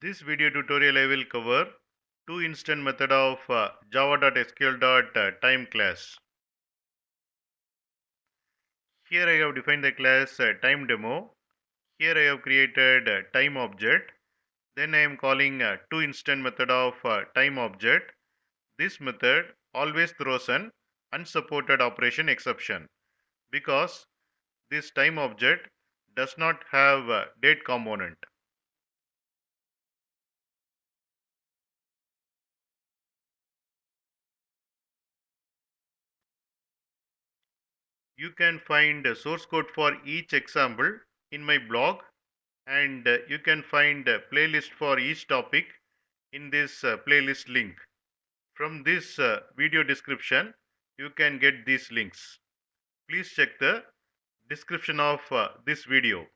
This video tutorial I will cover toInstant method of java.sql.Time class. Here I have defined the class time demo. Here I have created time object. Then I am calling toInstant method of time object. This method always throws an unsupported operation exception because this time object does not have a date component. You can find source code for each example in my blog, and you can find a playlist for each topic in this playlist link. From this video description, you can get these links. Please check the description of this video.